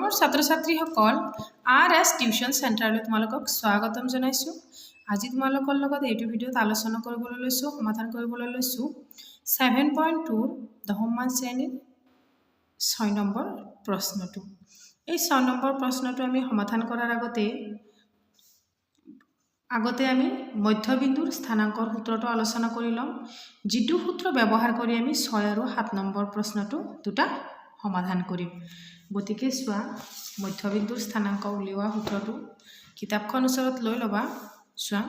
মৰমৰ ছাত্ৰ-ছাত্ৰীসকল RS tuition চেণ্টাৰলৈ তোমালোকক স্বাগতম জনাইছোঁ। আজি তোমালোকৰ লগত এইটো ভিডিঅ'ত আলোচনা কৰিবলৈ লৈছোঁ, সমাধান কৰিবলৈ লৈছোঁ 7.2 দশমমান শ্ৰেণীৰ 6 নম্বৰ প্ৰশ্নটো। এই 6 নম্বৰ প্ৰশ্নটো আমি সমাধান কৰাৰ আগতে আমি মধ্যবিন্দুৰ স্থানাংকৰ সূত্ৰটো আলোচনা কৰি ল'ম, যিটো সূত্ৰ ব্যৱহাৰ কৰি আমি 6 আৰু 7 নম্বৰ প্ৰশ্নটো দুটা সমাধান কৰিম। গতিকে চোৱা, মধ্যবিন্দুৰ স্থানাংক উলিওৱা সূত্ৰটো কিতাপখন ওচৰত লৈ ল'বা। চোৱা,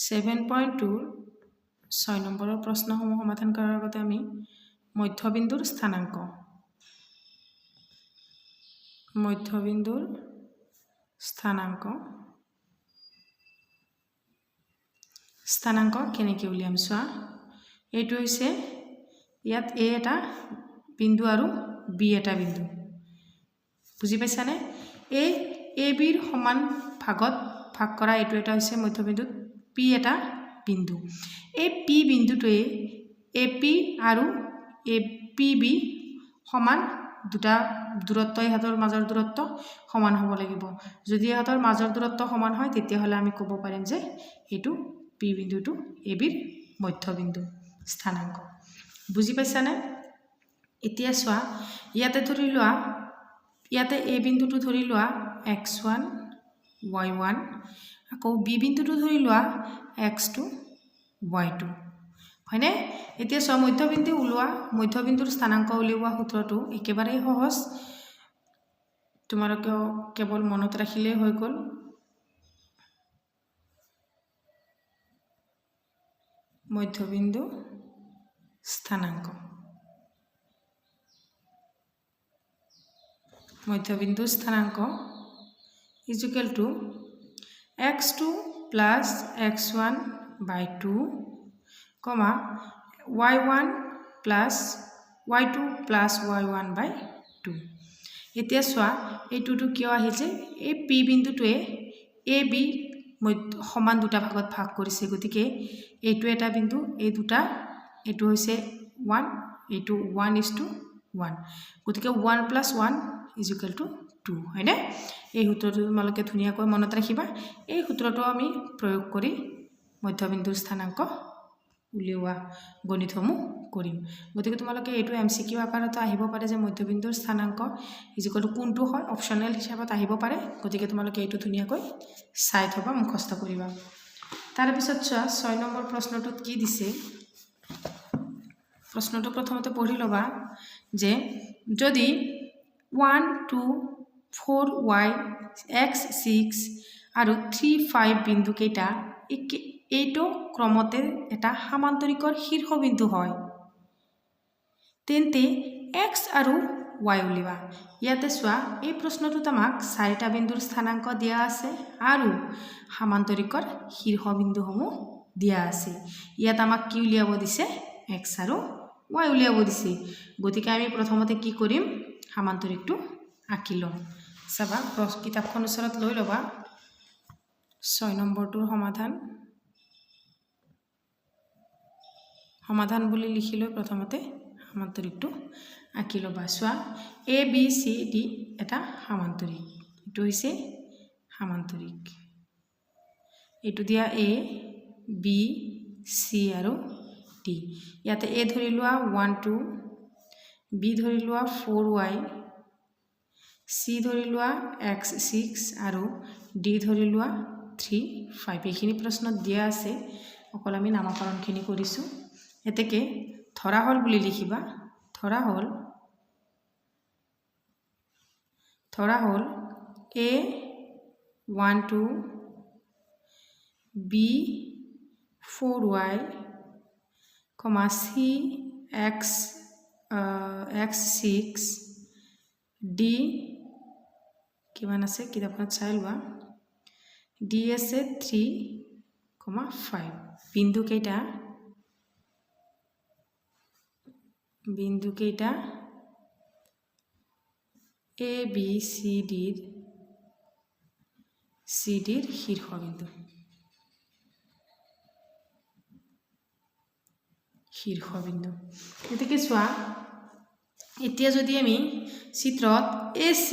7.2 6 নম্বৰৰ প্ৰশ্নসমূহ সমাধান কৰাৰ আগতে আমি মধ্যবিন্দুৰ স্থানাংক কেনেকৈ উলিয়াম। চোৱা, এইটো হৈছে ইয়াত A এটা বিন্দু আৰু B এটা বিন্দু, বুজি পাইছানে? A Bৰ সমান ভাগত ভাগ কৰা এইটো এটা হৈছে মধ্যবিন্দুত P এটা বিন্দু। এই P বিন্দুটোৱে AP আৰু APB সমান দুটা দূৰত্ব, ইহঁতৰ মাজৰ দূৰত্ব সমান হ'ব লাগিব। যদি ইহঁতৰ মাজৰ দূৰত্ব সমান হয় তেতিয়াহ'লে আমি ক'ব পাৰিম যে এইটো P বিন্দুটো ABৰ মধ্যবিন্দু স্থানাংক। বুজি পাইছানে? এতিয়া চোৱা, ইয়াতে ধৰি লোৱা, ইয়াতে A বিন্দুটো ধৰি লোৱা x1 y1, আকৌ B বিন্দুটো ধৰি লোৱা x2 y2, হয়নে? এতিয়া চোৱা, মধ্যবিন্দুৰ স্থানাংক উলিওৱা সূত্ৰটো একেবাৰেই সহজ, তোমালোকে কেৱল মনত ৰাখিলেই হৈ গ'ল। মধ্যবিন্দু স্থানাংক equal to x2 plus x1 by 2, y1 plus y2 plus y1 by 2। এতিয়া চোৱা, এইটোতো কিয় আহিছে? এই P বিন্দুটোৱে AB সমান দুটা ভাগত ভাগ কৰিছে, গতিকে এইটো এটা বিন্দু, এইটো হৈছে 1, এইটো 1:1, গতিকে 1 প্লাছ 1 ইকুৱেল টু 2, হয়নে? এই সূত্ৰটো তোমালোকে ধুনীয়াকৈ মনত ৰাখিবা। এই সূত্ৰটো আমি প্ৰয়োগ কৰি মধ্যবিন্দুৰ স্থানাংক উলিওৱা গণিতসমূহ কৰিম। গতিকে তোমালোকে এইটো MCQ আকাৰতো আহিব পাৰে যে মধ্যবিন্দুৰ স্থানাংক ইকুৱেল টু কোনটো হয়, অপশ্যনেল হিচাপত আহিব পাৰে। গতিকে তোমালোকে এইটো ধুনীয়াকৈ চাই থবা, মুখস্থ কৰিবা। তাৰপিছত চোৱা, 6 নম্বৰ প্ৰশ্নটোত কি দিছে, প্ৰশ্নটো প্ৰথমতে পঢ়ি ল'বা যে যদি 1 2 4y x6 আৰু 3 5 বিন্দুকেইটা এইটো ক্ৰমতে এটা সামান্তৰিকৰ শীৰ্ষবিন্দু হয়, তেন্তে x আৰু y উলিওৱা। ইয়াতে চোৱা, এই প্ৰশ্নটোত আমাক 4টা বিন্দুৰ স্থানাংক দিয়া আছে আৰু সামান্তৰিকৰ শীৰ্ষবিন্দুসমূহ দিয়া আছে। ইয়াত আমাক কি উলিয়াব দিছে? x আৰু y উলিয়াব দিছে। গতিকে আমি প্ৰথমতে কি কৰিম? সামান্তৰিকটো আঁকি ল'ম। চাবা, কিতাপখন ওচৰত লৈ ল'বা। 6 নম্বৰটোৰ সমাধান বুলি লিখি লৈ প্ৰথমতে সামান্তৰিকটো আঁকি ল'বা। চোৱা, ABCD এটা সামান্তৰিক, এইটো হৈছে সামান্তৰিক। এইটো দিয়া A, B, C আৰু D। ইয়াতে A ধৰি লোৱা 1 2, B ধৰি লোৱা 4y, C ধৰি লোৱা x6 আৰু D ধৰি লোৱা 3 5। এইখিনি প্ৰশ্নত দিয়া আছে, অকল আমি নামকৰণখিনি কৰিছোঁ। এতেকে ধৰা হ'ল বুলি লিখিবা। ধৰা হ'ল A 1 2, B 4y, C x6, D কিমান আছে কিতাপখনত চাই লোৱা, D আছে 3 5। বিন্দুকেইটা ABCDৰ শীৰ্ষবিন্দু। গতিকে চোৱা, এতিয়া যদি আমি চিত্ৰত AC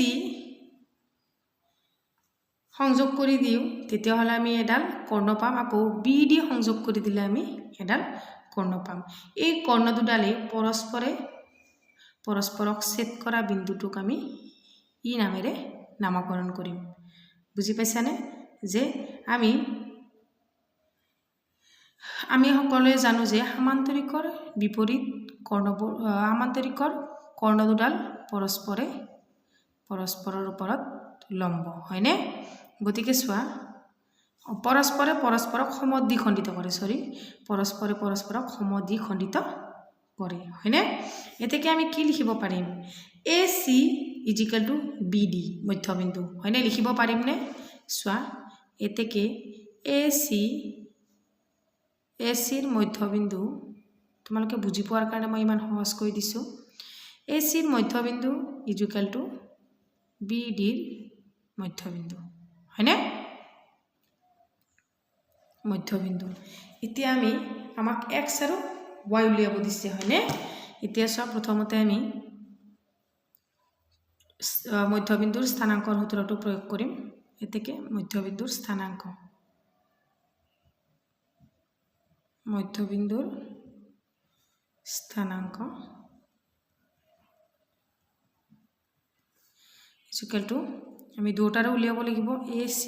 সংযোগ কৰি দিওঁ তেতিয়াহ'লে আমি এডাল কৰ্ণ পাম আকৌ BD সংযোগ কৰি দিলে আমি এডাল কৰ্ণ পাম এই কৰ্ণ দুডালে পৰস্পৰক ছেদ কৰা বিন্দুটোক আমি ই নামেৰে নামকৰণ কৰিম বুজি পাইছানে যে আমি সকলোৱে জানো যে সমান্তৰিকৰ বিপৰীত সমান্তৰিকৰ কৰ্ণ দুডাল পৰস্পৰৰ ওপৰত লম্ব হয়নে গতিকে চোৱা পৰস্পৰক সমদ্বিখণ্ডিত কৰে পৰস্পৰক সমদ্বিখণ্ডিত কৰে হয়নে এতেকে আমি কি লিখিব পাৰিম AC = BD মধ্যবিন্দু হয়নে লিখিব পাৰিম নে চোৱা এতেকে AC ৰ মধ্যবিন্দু তোমালোকে বুজি পোৱাৰ কাৰণে মই ইমান সহজ কৰি দিছো AC ৰ মধ্যবিন্দু = BD ৰ মধ্যবিন্দু হয়নে মধ্যবিন্দু এতিয়া আমি আমাক x আৰু y উলিয়াব দিছে হয়নে এতিয়া সব প্ৰথমতে আমি মধ্যবিন্দুৰ স্থানাঙ্কৰ সূত্ৰটো প্ৰয়োগ কৰিম এতেকে মধ্যবিন্দুৰ স্থানাঙ্ক = আমি দুটাৰে উলিয়াব লাগিব AC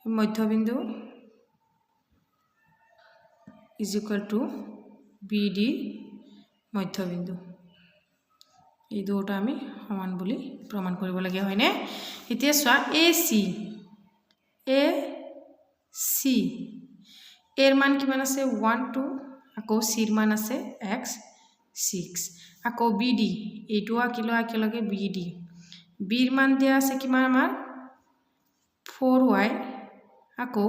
মধ্যবিন্দু = BD মধ্যবিন্দু এই দুটা আমি সমান বুলি প্ৰমাণ কৰিব লাগে হয়নে এতিয়া চোৱা AC এৰ মান কিমান আছে 1 2 আকৌ C ৰ মান আছে x 6 আকৌ BD এইটো একেলগে BD B ৰ মান দিয়া আছে কিমান আমাৰ 4y আকৌ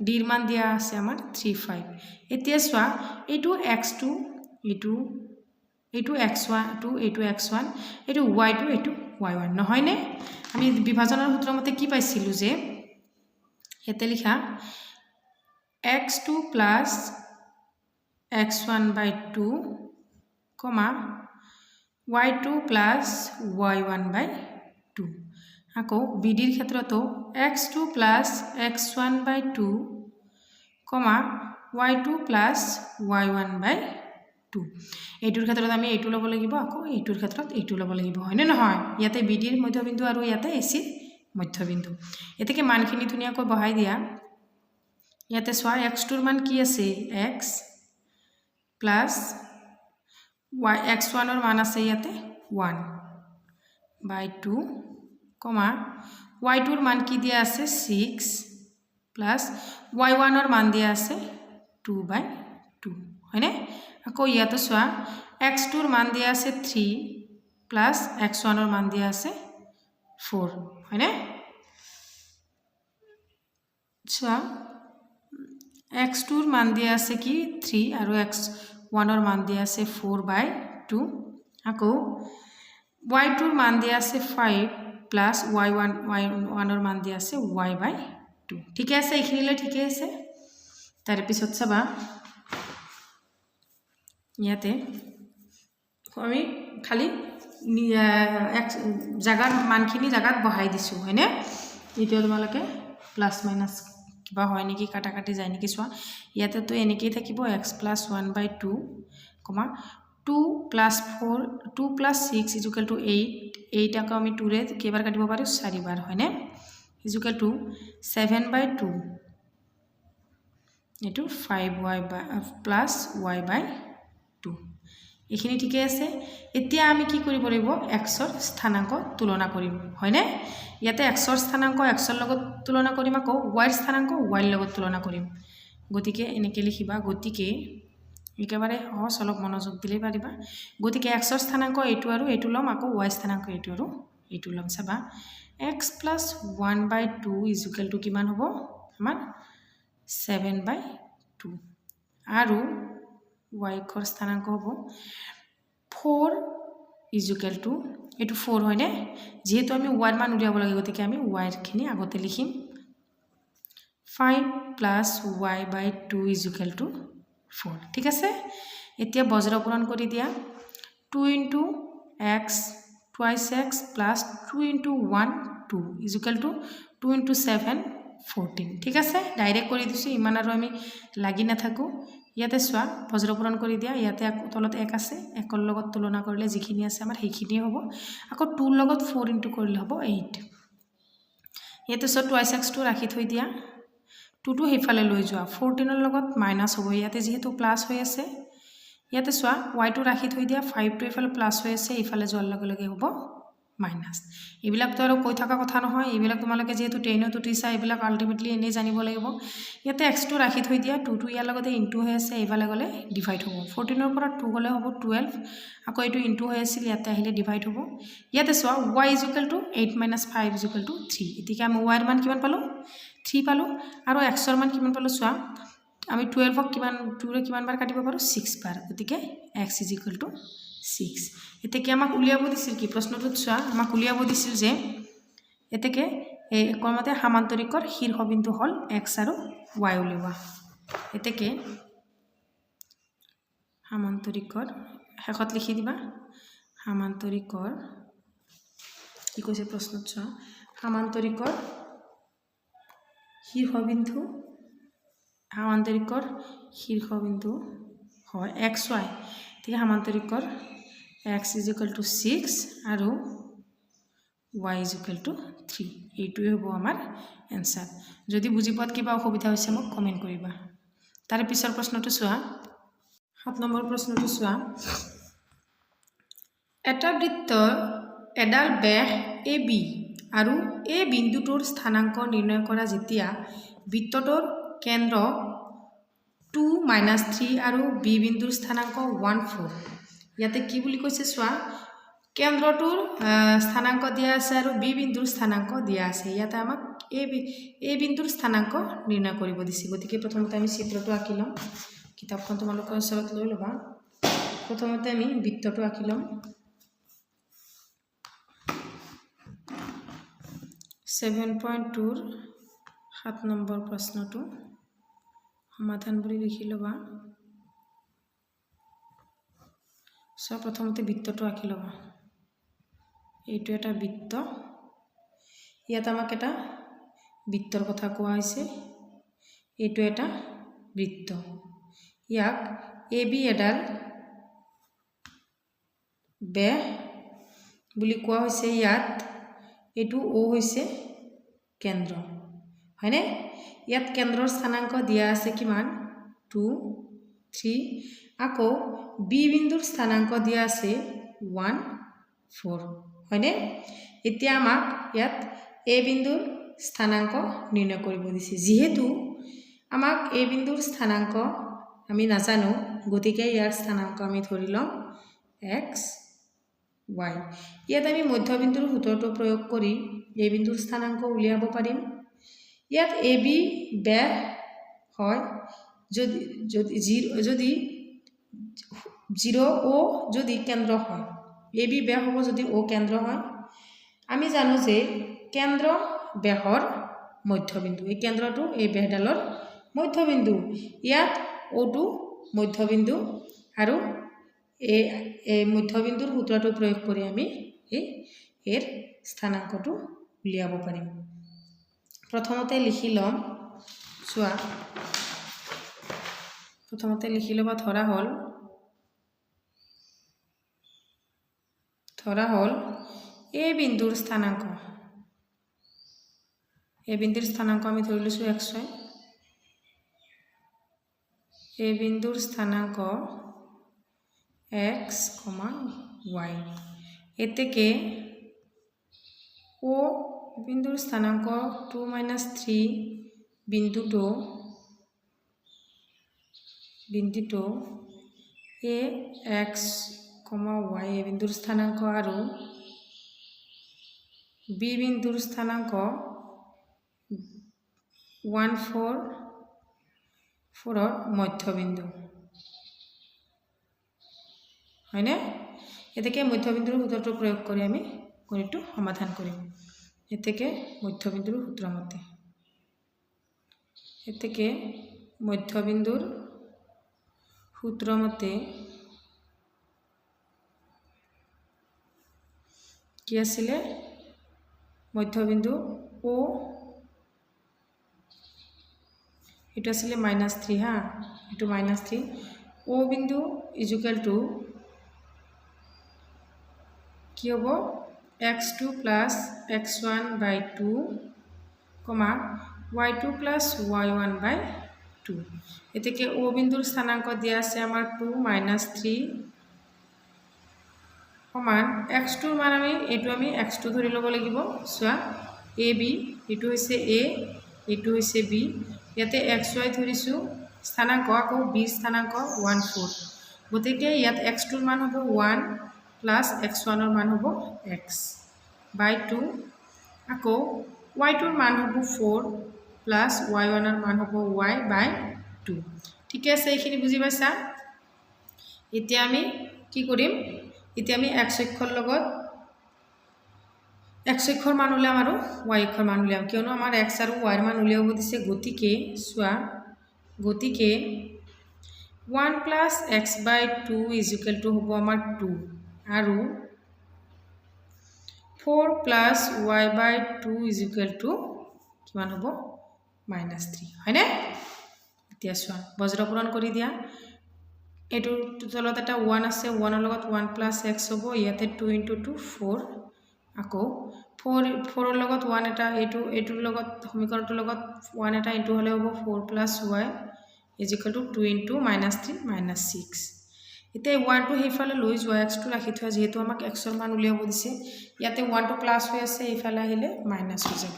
D ৰ মান দিয়া আছে আমাৰ 3 5 এতিয়া চোৱা এইটো x2 এইটো x1 এইটো x1 এইটো y2 এইটো y1 নহয় নে আমি বিভাজনৰ সূত্ৰ মতে কি পাইছিলো যে এতে লিখা x2 plus x1/2 y2 plus y1/2 আকৌ BD ৰ ক্ষেত্ৰতো x2 plus x1/2 y2 plus y1/2 এইটোৰ ক্ষেত্ৰত আমি এইটো ল'ব লাগিব আকৌ এইটোৰ ক্ষেত্ৰত এইটো ল'ব লাগিব হয়নে নহয় ইয়াতে BD ৰ মধ্যবিন্দু আৰু ইয়াতে AC ৰ মধ্যবিন্দু এতেকে মানখিনি ধুনিয়াকৈ বহাই দিয়া ইয়াতে চোৱা x2 ৰ মান কি আছে x প্লাস x1 ৰ মান আছে ইয়াতে 1/2 y2 ৰ মান কি দিয়া আছে 6 প্লাস y1 ৰ মান দিয়া আছে 2/2 হয়নে আকৌ ইয়াতে চোৱা x2 ৰ মান দিয়া আছে 3 প্লাস x1 ৰ মান দিয়া আছে 4 হয়নে চোৱা x2 ৰ মান দিয়া আছে কি 3 আৰু x1 ৰ মান দিয়া আছে 4/2 আকৌ y2 ৰ মান দিয়া আছে 5 প্লাস y1 ৰ মান দিয়া আছে y/2 ঠিক আছে এইখিনিলৈ ঠিক আছে তাৰ পিছত চাবা ইয়াতে আমি খালি জাগাৰ মানখিনি জাগাত বহাই দিছো হয়নে এতিয়া তোমালোকে প্লাস মাইনাস কিবা হয় নেকি কাটাকাটি যায় নেকি চোৱা ইয়াতে তো এনেকেই থাকিব x plus 1/2 2 plus 4 2 plus 6 = 8 আকৌ আমি 2 ৰে কেইবাৰ কাটিব পাৰো 4 বাৰ হয়নে = 7/2 এটো 5y plus y/2 এইখিনি ঠিকই আছে এতিয়া আমি কি কৰিব লাগিব x ৰ স্থানাঙ্ক তুলনা কৰিম হয়নে ইয়াতে x ৰ স্থানাঙ্ক x ৰ লগত তুলনা কৰিম আকৌ y ৰ স্থানাঙ্ক y ৰ লগত তুলনা কৰিম গতিকে এনেকে লিখিবা গতিকে একেবাৰে অলপ মনোযোগ দিলে পাৰিবা গতিকে x ৰ স্থানাঙ্ক এইটো আৰু এইটো লম আকৌ y স্থানাঙ্ক এইটো আৰু এইটো লম চাবা x plus 1/2 = কিমান হ'ব আমাৰ 7/2 আৰু y ৰ স্থানাঙ্ক হ'ব 4 = এইটো 4 হয়নে যেহেতু আমি y ৰ মান উলিয়াব লাগে গতিকে আমি y ৰ খিনি আগতে লিখিম 5 plus y/2 = 4 ঠিক আছে এতিয়া বজ্ৰ পূৰণ কৰি দিয়া 2 * x 2 twice x plus 2 into 1 2 is equal to 2 into 7 14 ঠিক আছে ডাইরেক্ট কৰি দিছো ইমান আৰু আমি লাগি না থাকো ইয়াতে সোয়া বজ্ৰপূৰণ কৰি দিয়া ইয়াতে তলত 1 আছে 1 ৰ লগত তুলনা কৰিলে যিখিনি আছে আমাৰ সেইখিনিয়ে হ'ব আকৌ 2 ৰ লগত 4 ইনটু কৰিলে হ'ব 8 ইয়াতে সো twice x টো ৰাখি থৈ দিয়া 2 টো হেফালে লৈ যোৱা 14 ৰ লগত মাইনাস হ'ব ইয়াতে যেহেতু প্লাস হৈ আছে ইয়াতে সোয়া y টো ৰাখি থৈ দিয়া 5 টো এফালে প্লাস হৈ আছে ইফালে যোৱাৰ লগে লগে হ'ব মাইনাস এইবিলাক তো আৰু কৈ থকা কথা নহয় এইবিলাক তোমালোকে যেহেতু 10 টো টিছা এইবিলাক আলটিমেটলি এনে জানিব লাগিব ইয়াতে x টো ৰাখি থৈ দিয়া 2 টো ইয়াৰ লগতে ইনটু হৈ আছে ইফালে গলে ডিভাইড হ'ব 14 ৰ পৰা 2 গলে হ'ব 12 আকৌ এটো ইনটু হৈ আছিল ইয়াতে আহিলে ডিভাইড হ'ব ইয়াতে সোয়া y = 8 - 5 = 3 এতিকে আমি y ৰ মান কিমান পালো 3 পালো আৰু x ৰ মান কিমান পালো সোয়া আমি 12 ক কিমান 2 ৰে কিমান বাৰ কাটিব পাৰো 6 বাৰ গতিকে x = 6 এতেকে আমাক উলিয়াব দিছিল কি প্ৰশ্নটোত সোয়া আমাক উলিয়াব দিছিল যে এতেকে এই কমতে সামান্তৰিকৰ শীৰ্ষবিন্দু হল x আৰু y উলিওৱা এতেকে সামান্তৰিকৰ হেকত লিখি দিবা সামান্তৰিকৰ কি কৈছে প্ৰশ্নত সোয়া সামান্তৰিকৰ শীৰ্ষবিন্দু হয় xy ঠিক সামান্তৰিকৰ x = 6 আৰু y = 3 এইটোই হ'ব আমাৰ आंसर যদি বুজি পাত কিবা অসুবিধা হৈছে মোক কমেন্ট কৰিবা তাৰে পিছৰ প্ৰশ্নটো সোয়া 7 নম্বৰ প্ৰশ্নটো সোয়া এটা বৃত্তৰ এডাল বেহ AB আৰু A বিন্দুটোৰ স্থানাঙ্ক নিৰ্ণয় কৰা যেতিয়া বৃত্তটোৰ কেন্দ্ৰ 2 - 3 আৰু B বিন্দুৰ স্থানাঙ্ক 1 4 ইয়াতে কি বুলি কৈছে সোয়া কেন্দ্ৰটোৰ স্থানাঙ্ক দিয়া আছে আৰু B বিন্দুৰ স্থানাঙ্ক দিয়া আছে ইয়াতে আমাক A বিন্দুৰ স্থানাঙ্ক নিৰ্ণয় কৰিব দিছে গতিকে প্ৰথমতে আমি চিত্ৰটো আঁকি লম কিতাপখন তোমালোকৰ ওচৰত লৈ লবা প্ৰথমতে আমি বৃত্তটো আঁকি লম 7.2 ৰ 7 নম্বৰ প্ৰশ্নটো সমাধান কৰি লিখি লবা সো প্ৰথমতে বৃত্তটো আঁকি লবা এইটো এটা বৃত্ত ইয়াত আমাক এটা বৃত্তৰ কথা কোৱা হৈছে এইটো এটা বৃত্ত ইয়াক AB এডাল বেহ বুলি কোৱা হৈছে ইয়াত এটো O হৈছে কেন্দ্ৰ হয়নে ইয়াত কেন্দ্ৰৰ স্থানাঙ্ক দিয়া আছে কিমান 2 3 আকৌ B বিন্দুৰ স্থানাঙ্ক দিয়া আছে 1 4 হয়নে এতিয়া আমাক ইয়াত A বিন্দুৰ স্থানাঙ্ক নিৰ্ণয় কৰিব দিছে যেহেতু আমাক A বিন্দুৰ স্থানাঙ্ক আমি নাজানো গতিকে ইয়াৰ স্থানাঙ্ক আমি ধৰি লম x y ইয়াত আমি মধ্যবিন্দুৰ সূত্ৰটো প্ৰয়োগ কৰি A বিন্দুৰ স্থানাঙ্ক উলিয়াব পাৰিম ইয়াত AB বেহ হয় যদি 0 O যদি কেন্দ্ৰ হয় AB বেহ হ'ব যদি O কেন্দ্ৰ হয় আমি জানো যে কেন্দ্ৰ বেহৰ মধ্যবিন্দু এই কেন্দ্ৰটো এই বেহডালৰ মধ্যবিন্দু ইয়াত O টো মধ্যবিন্দু আৰু এই মধ্যবিন্দুৰ সূত্ৰটো প্ৰয়োগ কৰি আমি এৰ স্থানাঙ্কটো উলিয়াব পাৰিম প্ৰথমতে লিখি লম সোয়া প্ৰথমতে লিখি লবা ধৰা হল A বিন্দুৰ স্থানাঙ্ক A বিন্দুৰ স্থানাঙ্ক আমি ধৰি লৈছো xy A বিন্দুৰ স্থানাঙ্ক x, y এতেকে O বিন্দুৰ স্থানাঙ্ক 2 - 3 বিন্দুটো A x, y A বিন্দুৰ স্থানাঙ্ক আৰু B বিন্দুৰ স্থানাঙ্ক 1 4 4 ৰ মধ্যবিন্দু হয়নে এতেকে মধ্যবিন্দুৰ সূত্ৰটো প্ৰয়োগ কৰি আমি গণিতটো সমাধান কৰিম এতেকে মধ্যবিন্দুৰ সূত্ৰ মতে এতেকে মধ্যবিন্দুৰ সূত্ৰ মতে কি আছিলে মধ্যবিন্দু O এটা আছিলে -3 হা এটো -3 O বিন্দু ইকুয়াল টু কি হ'ব x2 plus x1 by 2 y2 plus y1 by 2 এতেকে O বিন্দুৰ স্থানাঙ্ক দিয়া আছে আমাৰ 2 -3 সমান x2 ৰ মান আমি x2 ধৰি ল'ব লাগিব সোৱা ab এটো হৈছে a এটো হৈছে b ইয়াতে xy ধৰিছো স্থানাঙ্ক আকৌ b স্থানাঙ্ক 1 4 গতিকে ইয়াত x2 ৰ মান হ'ব 1 plus x1 ৰ মান হ'ব x by 2 আকৌ y2 ৰ মান হ'ব 4 plus y1 ৰ মান হ'ব y by 2 ঠিক আছে এইখিনি বুজি পাইছা এতিয়া আমি কি কৰিম এতিয়া আমি x অক্ষৰ লগত x অক্ষৰ মান উলিয়াম আৰু y অক্ষৰ মান উলিয়াম কিয়নো আমাৰ x আৰু y ৰ মান উলিয়াব দিছে গতিকে সোৱা গতিকে 1 plus x by 2 is equal to হ'ব আমাৰ 2 আৰু 4 plus y by 2 is equal to কিমান হ'ব -3 হয়নে এতিয়া সোৱা বজ্ৰপূৰণ কৰি দিয়া এটো তলত এটা 1 আছে 1 ৰ লগত 1 plus x হ'ব ইয়াতে 2 into 2 4 আকৌ 4 ৰ লগত 1 এটা এটোৰ লগত সমীকৰণটোৰ লগত 1 এটা ইনটু হলে হ'ব 4 plus y is equal to 2 into -3 -6 এতিয়া 1 টো হেফালে লৈ যোৱা x টো ৰাখি থোৱা যেহেতু আমাক x ৰ মান উলিয়াব দিছে ইয়াতে 1 টো প্লাস হৈ আছে হেফালে আহিলে মাইনাস হৈ যাব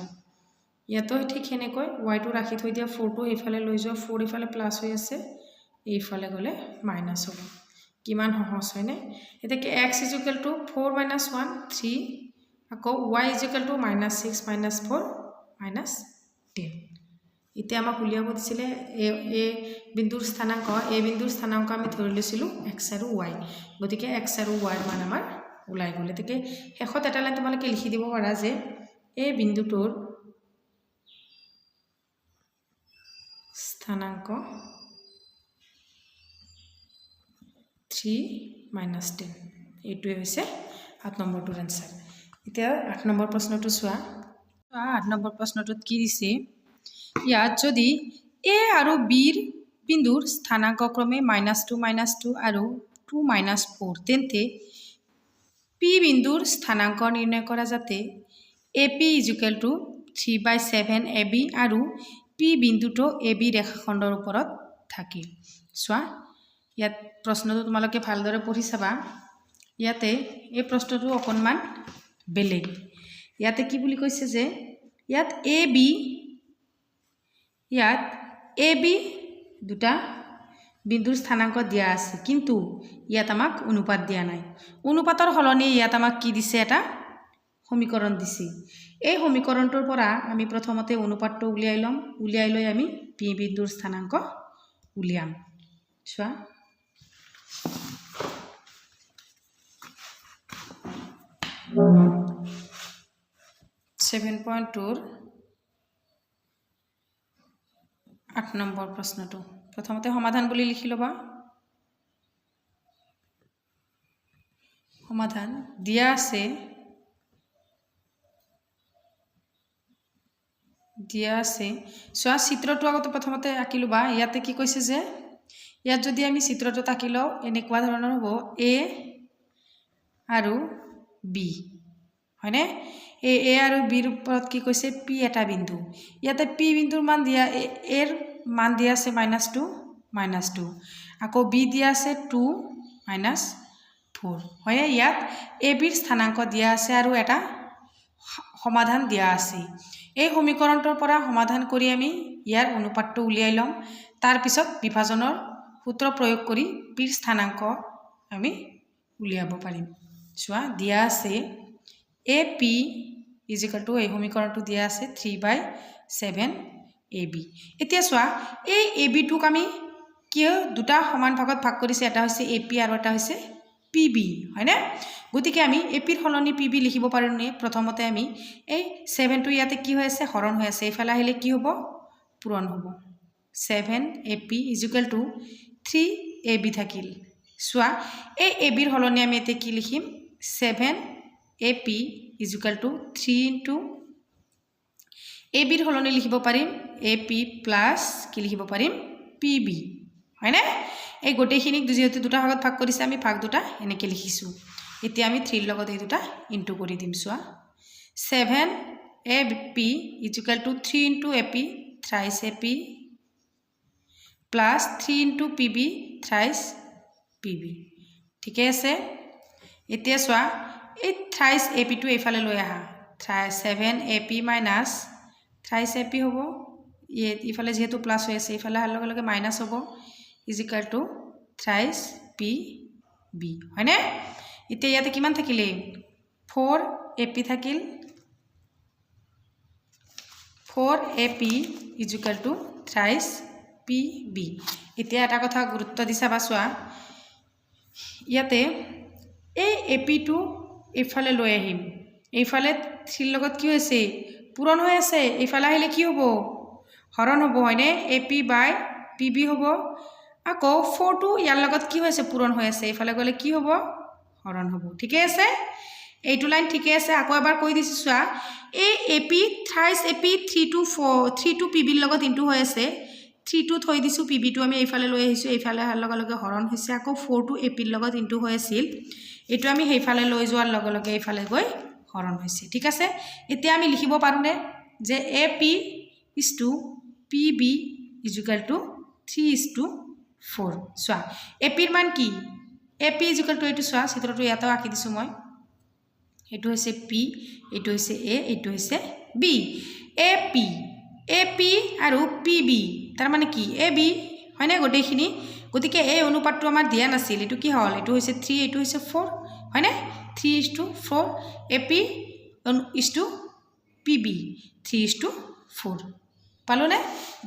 ইয়াতো ঠিক হেনেকৈ y টো ৰাখি থৈ দিয়া 4 টো হেফালে লৈ যোৱা 4 হেফালে প্লাস হৈ আছে এইফালে গলে মাইনাস হ'ব কিমান সহজ হয়নে এতেকে x is equal to 4 minus 1 3 আকৌ y is equal to -6 -4 -10 এতিয়া আমাক উলিয়াব দিছিলে এ বিন্দুৰ স্থানাঙ্ক এ বিন্দুৰ স্থানাঙ্ক আমি ধৰি লৈছিলো x আৰু y গতিকে x আৰু y ৰ মান আমাৰ উলাই গলে তেকে হেখত এটা লাইন তোমালোকে লিখি দিব পাৰা যে এ বিন্দুটোৰ স্থানাঙ্ক 3 -10 এইটোৱে হৈছে 8 নম্বৰটোৰ आंसर এতিয়া 8 নম্বৰ প্ৰশ্নটো চোৱা 8 নম্বৰ প্ৰশ্নটোত কি দিছে ইয়াত যদি a আৰু b ৰ বিন্দুৰ স্থানাঙ্ক ক্ৰমে -2 -2 আৰু 2 -4 তেন্তে p বিন্দুৰ স্থানাঙ্ক নিৰ্ণয় কৰা যাতে ap = 3/7 ab আৰু p বিন্দুটো ab ৰেখাখণ্ডৰ ওপৰত থাকে সোৱা ইয়াত প্ৰশ্নটো তোমালোকে ভালদৰে পঢ়ি চাবা ইয়াতে এই প্ৰশ্নটো অকনমান বেলেগ ইয়াতে কি বুলি কৈছে যে ইয়াত ab দুটা বিন্দুৰ স্থানাঙ্ক দিয়া আছে কিন্তু ইয়াত আমাক অনুপাত দিয়া নাই অনুপাতৰ হলনি ইয়াত আমাক কি দিছে এটা সমীকৰণ দিছে এই সমীকৰণটোৰ পৰা আমি প্ৰথমতে অনুপাতটো উলিয়াই লৈ আমি p বিন্দুৰ স্থানাঙ্ক উলিয়াম চোৱা 7.2 8 নম্বৰ প্ৰশ্নটো প্ৰথমতে সমাধান বুলি লিখি লবা সমাধান দিয়া আছে সোৱা চিত্ৰটো আগতে প্ৰথমতে আঁকি লবা ইয়াতে কি কৈছে যে ইয়াত যদি আমি চিত্ৰটো আঁকি লও এনেকুৱা ধৰণৰ হ'ব a আৰু b হয়নে a আৰু b ৰ ওপৰত কি কৈছে p এটা বিন্দু ইয়াতে p বিন্দুৰ মান দিয়া এৰ মান দিয়া আছে -2 আকৌ b দিয়া আছে 2 -4 হয় ইয়াত ab ৰ স্থানাঙ্ক দিয়া আছে আৰু এটা সমাধান দিয়া আছে এই সমীকৰণটোৰ পৰা সমাধান কৰি আমি ইয়াৰ অনুপাতটো উলিয়াই লম তাৰ পিছত বিভাজনৰ সূত্ৰ প্ৰয়োগ কৰি p ৰ স্থানাঙ্ক আমি উলিয়াব পাৰিম সোৱা দিয়া আছে ap = এই সমীকৰণটো দিয়া আছে 3/7 ab এতিয়া সোৱা এই ab টোক আমি কি দুটা সমান ভাগত ভাগ কৰিছে এটা হৈছে ap আৰু এটা হৈছে pb হয়নে গতিকে আমি ap ৰ হলনি pb লিখিব পাৰো নে প্ৰথমতে আমি এই 7 টো ইয়াতে কি হৈ আছে হৰণ হৈ আছে এফালে আহিলে কি হ'ব পূৰণ হ'ব 7ap = 3ab থাকিল সোৱা এই ab ৰ হলনি আমি এতে কি লিখিম 7ap is equal to 3 into এ বিৰ হলনি লিখিব পাৰিম এ পি প্লাছ কি লিখিব পাৰিম পি বি হয়নে এই গোটেইখিনিক যেহেতু দুটা ভাগত ভাগ কৰিছে আমি ভাগ দুটা এনেকৈ লিখিছোঁ এতিয়া আমি 3 লগত এই দুটা ইনটু কৰি দিম চোৱা 7 A P is equal to 3 into A P thrice A P plus 3 into P B thrice P B ঠিকে আছে এতিয়া চোৱা এই থ্ৰাইছ এ পিটো এইফালে লৈ আহা 7 A P minus thrice A P হ'ব ইফালে যেহেতু প্লাছ হৈ আছে ইফালে অহাৰ লগে লগে মাইনাছ হ'ব is equal to thrice P B হয়নে এতিয়া ইয়াতে কিমান থাকিলে 4 এ পি থাকিল 4 A P is equal to thrice P B এতিয়া এটা কথা গুৰুত্ব দি চাবা চোৱা ইয়াতে এই এ পিটো এইফালে লৈ আহিম এইফালে 3 লগত কি হৈছে পূৰণ হৈ আছে এইফালে আহিলে কি হ'ব হৰণ হ'ব হয়নে A P by P B হ'ব আকৌ 4টো ইয়াৰ লগত কি হৈছে পূৰণ হৈ আছে এইফালে গ'লে কি হ'ব হৰণ হ'ব ঠিকে আছে এইটো লাইন ঠিকে আছে আকৌ এবাৰ কৈ দিছোঁ চোৱা এই A P thrice A P 3 to P বিৰ লগত ইনটু হৈ আছে 3 টো থৈ দিছোঁ পি বিটো আমি এইফালে লৈ আহিছোঁ এইফালে অহাৰ লগে লগে হৰণ হৈছে আকৌ 4টো এ পিৰ লগত ইনটু হৈ আছিল এইটো আমি সেইফালে লৈ যোৱাৰ লগে লগে এইফালে গৈ হৰণ হৈছে ঠিক আছে এতিয়া আমি লিখিব পাৰোঁনে যে A P is to P B is equal to 3:4 চোৱা এ পিৰ মান কি A P is equal to এইটো চোৱা চিত্ৰটো ইয়াতেও আঁকি দিছোঁ মই এইটো হৈছে পি এইটো হৈছে এ এইটো হৈছে বি এ পি আৰু পি বি তাৰ মানে কি এ বি হয়নে গোটেইখিনি গতিকে এই অনুপাতটো আমাৰ দিয়া নাছিল এইটো কি হ'ল এইটো হৈছে 3 এইটো হৈছে 4 হয়নে 3:4 A P is to P B 3:4 পালোনে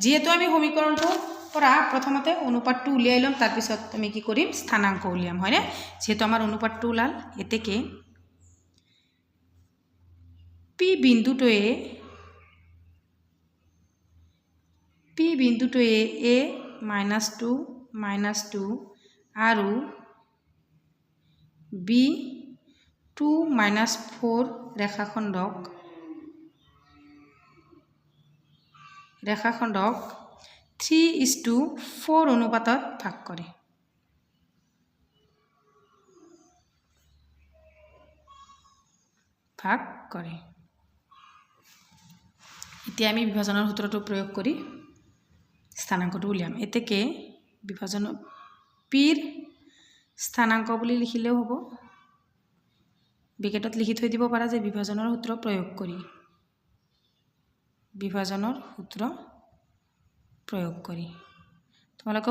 যেহেতু আমি সমীকৰণটো পৰা প্ৰথমতে অনুপাতটো উলিয়াই ল'ম তাৰপিছত আমি কি কৰিম স্থানাংক উলিয়াম হয়নে যেহেতু আমাৰ অনুপাতটো ওলাল এতেকে পি বিন্দুটোৱে এ -2 আৰু বি 2 - 4 ৰেখাখণ্ডক 3:4 অনুপাতত ভাগ কৰে এতিয়া আমি বিভাজনৰ সূত্ৰটো প্ৰয়োগ কৰি স্থানাংকটো উলিয়াম এতেকে বিভাজন পিৰ স্থানাংক বুলি লিখিলেও হ'ব বিকেটত লিখি থৈ দিব পাৰা যে বিভাজনৰ সূত্ৰ প্ৰয়োগ কৰি তোমালোকে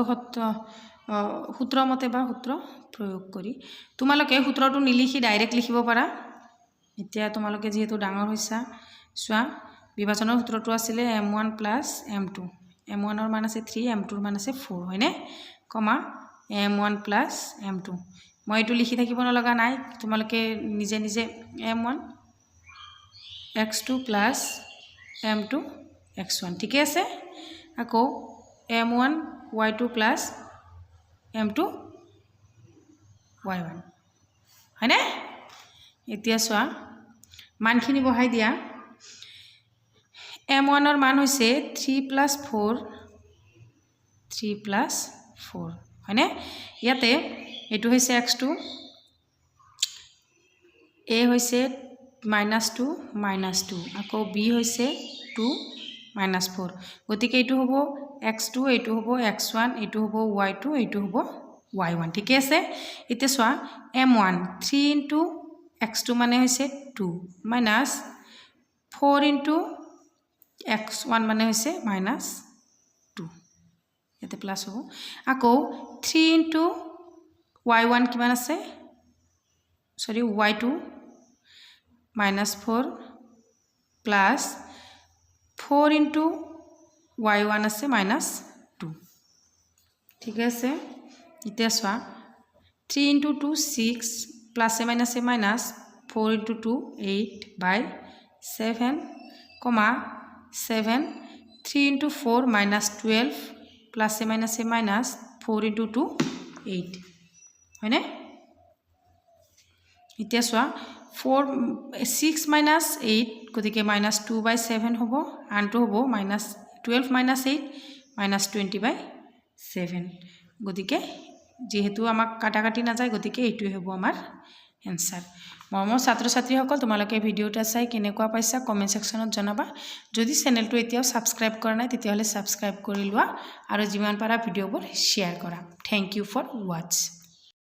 সূত্ৰ মতে বা সূত্ৰ প্ৰয়োগ কৰি তোমালোকে সূত্ৰটো নিলিখি ডাইৰেক্ট লিখিব পাৰা এতিয়া তোমালোকে যেহেতু ডাঙৰ হৈছা চোৱা বিভাজনৰ সূত্ৰটো আছিলে m1 + m2 m1ৰ মান আছে 3 m2ৰ মান আছে 4 হয়নে কমা m1 + m2 মই এইটো লিখি থাকিব নলগা নাই তোমালোকে নিজে নিজে m1 x2 + m2 x1 ঠিকে আছে আকৌ m1 y2 + m2 y1 হয়নে এতিয়া চোৱা মানখিনি বহাই দিয়া m1ৰ মান হৈছে 3 + 4 হয়নে ইয়াতে এইটো হৈছে x2 a হৈছে -2 আকৌ b হৈছে 2 - 4 গতিকে এইটো হ'ব x2 এইটো হ'ব x1 এইটো হ'ব y2 এইটো হ'ব y1 ঠিকে আছে এতিয়া চোৱা m1 3 * x2 মানে হৈছে 2 - 4 * x1 মানে হৈছে -2 ইয়াতে প্লাছ হ'ব আকৌ 3 * y1 কিমান আছে সৰি y2 -4 প্লাছ 4 * y1 আছে -2 ঠিক আছে এতিয়া চোৱা 3 * 2 6 প্লাছে মাইনাছে মাইনাছ 4 * 2 8/7 কমা 7 3 * 4 -12 প্লাছে মাইনাছে মাইনাছ 4 * 2 8 হয়নে এতিয়া চোৱা 6 মাইনাছ 8 গতিকে -2/7 হ'ব আনটো হ'ব -12 - 8 -20/7 গতিকে যেহেতু আমাক কাটাকাটি নাযায় গতিকে এইটোৱে হ'ব আমাৰ এনসাৰ মৰমৰ ছাত্ৰ ছাত্ৰীসকল তোমালোকে ভিডিওটা চাই কেনেকুৱা পাইছা কমেন্ট সেকশনত জনাবা যদি চেনেলটো এতিয়াও সাবস্ক্ৰাইব কৰা নাই তেতিয়াহলে সাবস্ক্ৰাইব কৰি লোৱা আৰু যিমান পাৰা ভিডিওবোৰ শেয়াৰ কৰা থ্যাংক ইউ ফৰ ওয়াচ